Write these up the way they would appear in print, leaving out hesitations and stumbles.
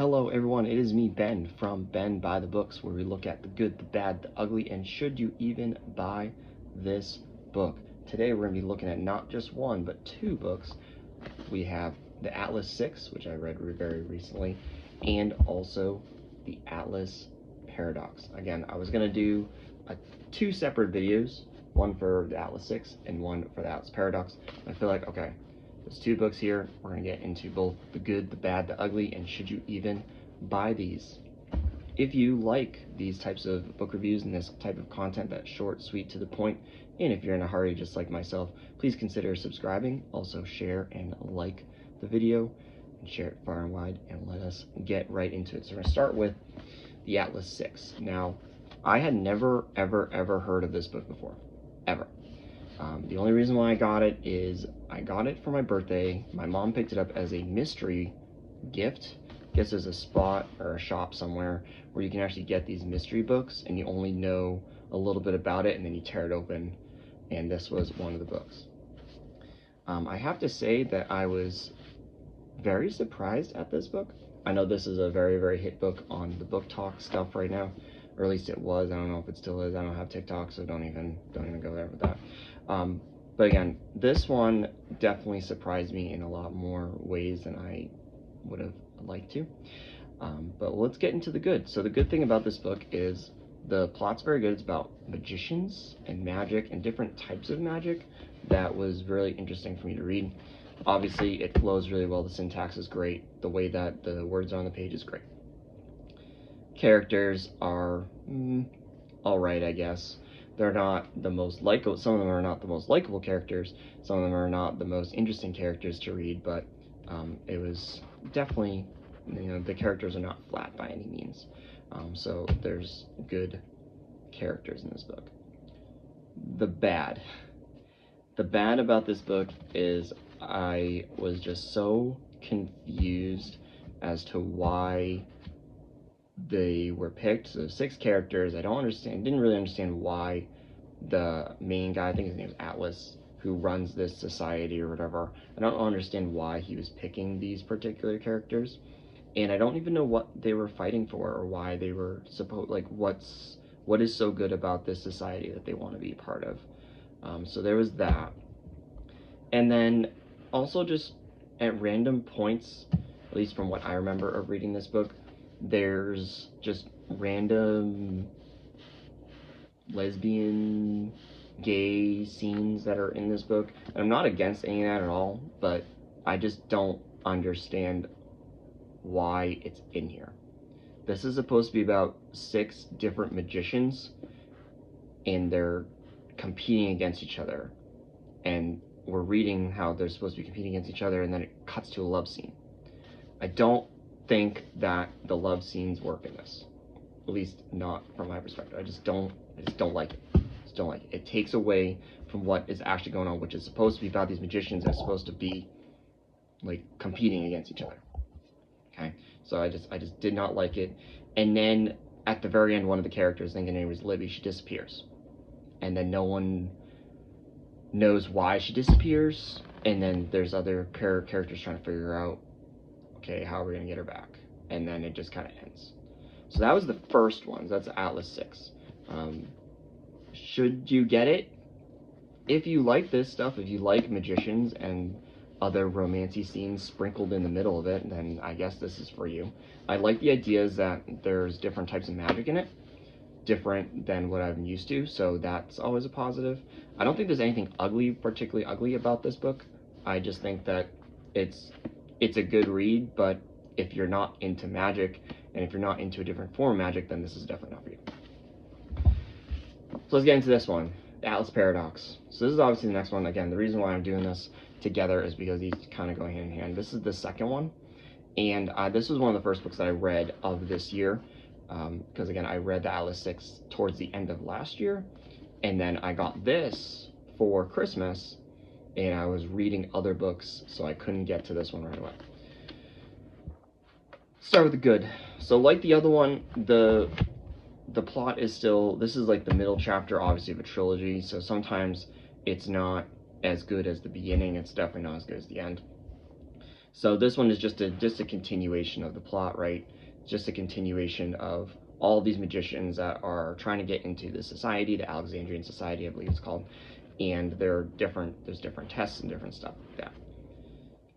Hello everyone, it is me, Ben, from Ben by the Books, where we look at the good, the bad, the ugly, and should you even buy this book. Today we're going to be looking at not just one, but two books. We have the Atlas 6, which I read very recently, and also the Atlas Paradox. Again, I was going to do two separate videos, one for the Atlas 6 and one for the Atlas Paradox. I feel like, okay, there's two books here. We're going to get into both the good, the bad, the ugly, and should you even buy these. If you like these types of book reviews and this type of content that's short, sweet, to the point, and if you're in a hurry just like myself, please consider subscribing. Also share and like the video and share it far and wide, and let us get right into it. So we're going to start with the Atlas 6. Now, I had never ever heard of this book before, ever. The only reason why I got it is I got it for my birthday. My mom picked it up as a mystery gift. I guess there's a spot or a shop somewhere where you can actually get these mystery books and you only know a little bit about it and then you tear it open, and this was one of the books. I have to say that I was very surprised at this book. I know this is a very hit book on the book talk stuff right now, or at least it was. I don't know if it still is. I don't have TikTok, so don't even go there with that. But again, this one definitely surprised me in a lot more ways than I would have liked to. But let's get into the good. So the good thing about this book is the plot's very good. It's about magicians and magic and different types of magic. That was really interesting for me to read. Obviously, it flows really well. The syntax is great. The way that the words are on the page is great. Characters are all right, I guess. They're not the most likable. Some of them are not the most likable characters. Some of them are not the most interesting characters to read, but it was definitely, the characters are not flat by any means. So there's good characters in this book. The bad about this book is I was just so confused as to why they were picked. So 6 characters. Didn't really understand why the main guy, I think his name is Atlas, who runs this society or whatever, I don't understand why he was picking these particular characters, and I don't even know what they were fighting for or why they were what is so good about this society that they want to be a part of. So there was that. And then also just at random points, at least from what I remember of reading this book, there's just random lesbian, gay scenes that are in this book. And I'm not against any of that at all, but I just don't understand why it's in here. This is supposed to be about 6 different magicians, and they're competing against each other. And we're reading how they're supposed to be competing against each other, and then it cuts to a love scene. I don't think that the love scenes work in this, at least not from my perspective. I just don't like it. It takes away from what is actually going on, which is supposed to be about these magicians that are supposed to be like competing against each other. Okay, so I just did not like it. And then at the very end, one of the characters, I think her name was Libby, she disappears, and then no one knows why she disappears. And then there's other characters trying to figure out, okay, how are we gonna get her back? And then it just kind of ends. So that was the first one. That's Atlas 6. Should you get it? If you like this stuff, if you like magicians and other romancy scenes sprinkled in the middle of it, then I guess this is for you. I like the ideas that there's different types of magic in it, different than what I'm used to, so that's always a positive. I don't think there's anything particularly ugly about this book. I just think that it's a good read, but if you're not into magic, and if you're not into a different form of magic, then this is definitely not for you. So let's get into this one, the Atlas Paradox. So this is obviously the next one. Again, the reason why I'm doing this together is because these kind of go hand in hand. This is the second one, and this was one of the first books that I read of this year, because again, I read the Atlas 6 towards the end of last year, and then I got this for Christmas, and I was reading other books, so I couldn't get to this one right away. Start with the good. So like the other one, the plot is still, this is like the middle chapter, obviously, of a trilogy, so sometimes it's not as good as the beginning. It's definitely not as good as the end. So this one is just a continuation of the plot, right? Just a continuation of all these magicians that are trying to get into the society, the Alexandrian Society, I believe it's called, and there's different tests and different stuff like that.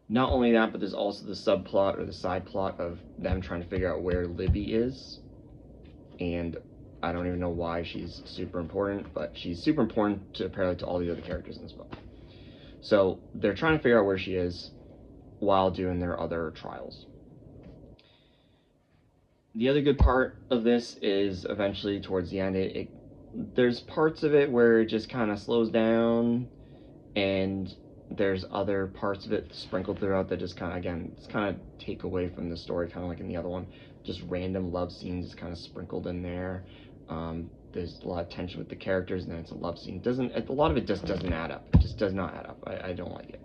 Not only that, but there's also the subplot or the side plot of them trying to figure out where Libby is, and I don't even know why she's super important, but she's super important to apparently to all the other characters in this book. So they're trying to figure out where she is while doing their other trials. The other good part of this is eventually towards the end, there's parts of it where it just kind of slows down, and there's other parts of it sprinkled throughout that just kind of, again, it's kind of take away from the story, kind of like in the other one. Just random love scenes kind of sprinkled in there. There's a lot of tension with the characters, and then it's a love scene. A lot of it just doesn't add up. It just does not add up. I don't like it.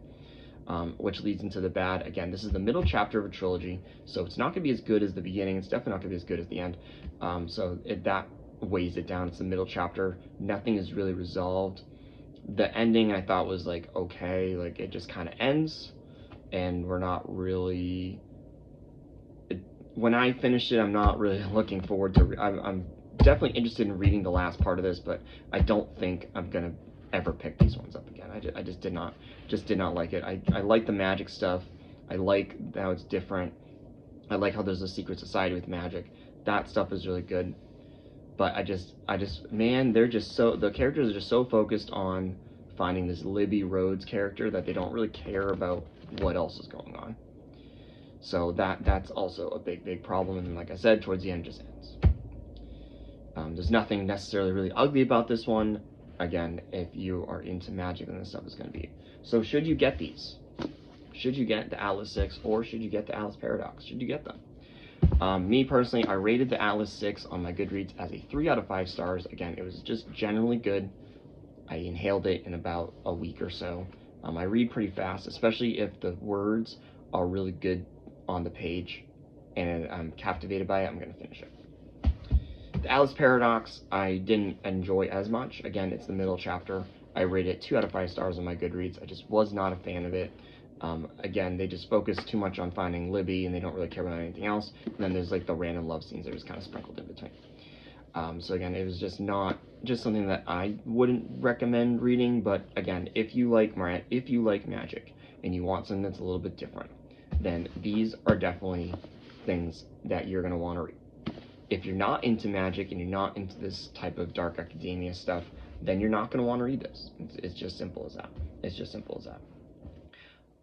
Which leads into the bad. Again, this is the middle chapter of a trilogy, so it's not going to be as good as the beginning. It's definitely not going to be as good as the end. That weighs it down. It's the middle chapter. Nothing is really resolved. The ending I thought was like okay, like it just kind of ends, and we're not really. When I finished it, I'm not really looking forward to. I'm definitely interested in reading the last part of this, but I don't think I'm gonna ever pick these ones up again. I just did not like it. I like the magic stuff. I like how it's different. I like how there's a secret society with magic. That stuff is really good. But man, the characters are just so focused on finding this Libby Rhodes character that they don't really care about what else is going on. So that's also a big problem. And like I said, towards the end, it just ends. There's nothing necessarily really ugly about this one. Again, if you are into magic, then this stuff is going to be. So should you get these? Should you get the Atlas 6 or should you get the Atlas Paradox? Should you get them? Me personally, I rated the Atlas 6 on my Goodreads as a 3 out of 5 stars. Again, it was just generally good. I inhaled it in about a week or so. I read pretty fast, especially if the words are really good on the page and I'm captivated by it, I'm going to finish it. The Atlas Paradox, I didn't enjoy as much. Again, it's the middle chapter. I rated it 2 out of 5 stars on my Goodreads. I just was not a fan of it. Again, they just focus too much on finding Libby, and they don't really care about anything else. And then there's like the random love scenes that are just kind of sprinkled in between. So again, it was just not something that I wouldn't recommend reading. But again, if you like magic and you want something that's a little bit different, then these are definitely things that you're going to want to read. If you're not into magic and you're not into this type of dark academia stuff, then you're not going to want to read this. It's just simple as that. It's just simple as that.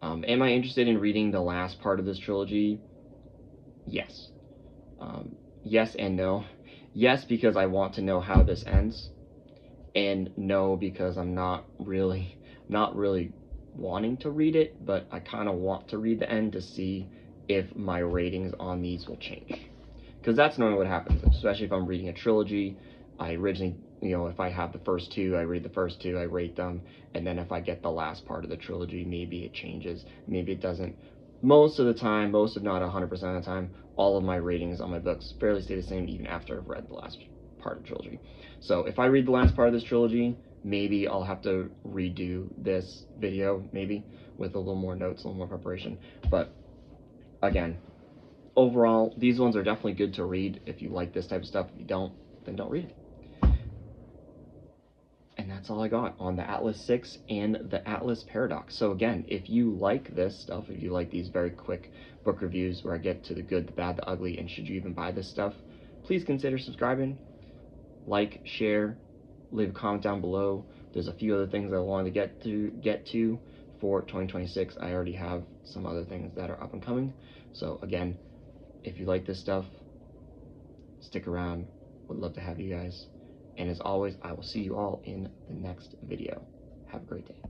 Am I interested in reading the last part of this trilogy? Yes. Yes and no. Yes, because I want to know how this ends, and no, because I'm not really wanting to read it, but I kind of want to read the end to see if my ratings on these will change. Because that's normally what happens, especially if I'm reading a trilogy. I originally, if I have the first 2, I read the first 2, I rate them, and then if I get the last part of the trilogy, maybe it changes, maybe it doesn't. Most of the time, if not 100% of the time, all of my ratings on my books fairly stay the same even after I've read the last part of the trilogy. So if I read the last part of this trilogy, maybe I'll have to redo this video, maybe, with a little more notes, a little more preparation. But again, overall, these ones are definitely good to read if you like this type of stuff. If you don't, then don't read it. And that's all I got on the Atlas 6 and the Atlas Paradox. So again, if you like this stuff, if you like these very quick book reviews where I get to the good, the bad, the ugly, and should you even buy this stuff, please consider subscribing, like, share, leave a comment down below. There's a few other things I wanted to get to for 2026. I already have some other things that are up and coming. So again, if you like this stuff, stick around. Would love to have you guys. And as always, I will see you all in the next video. Have a great day.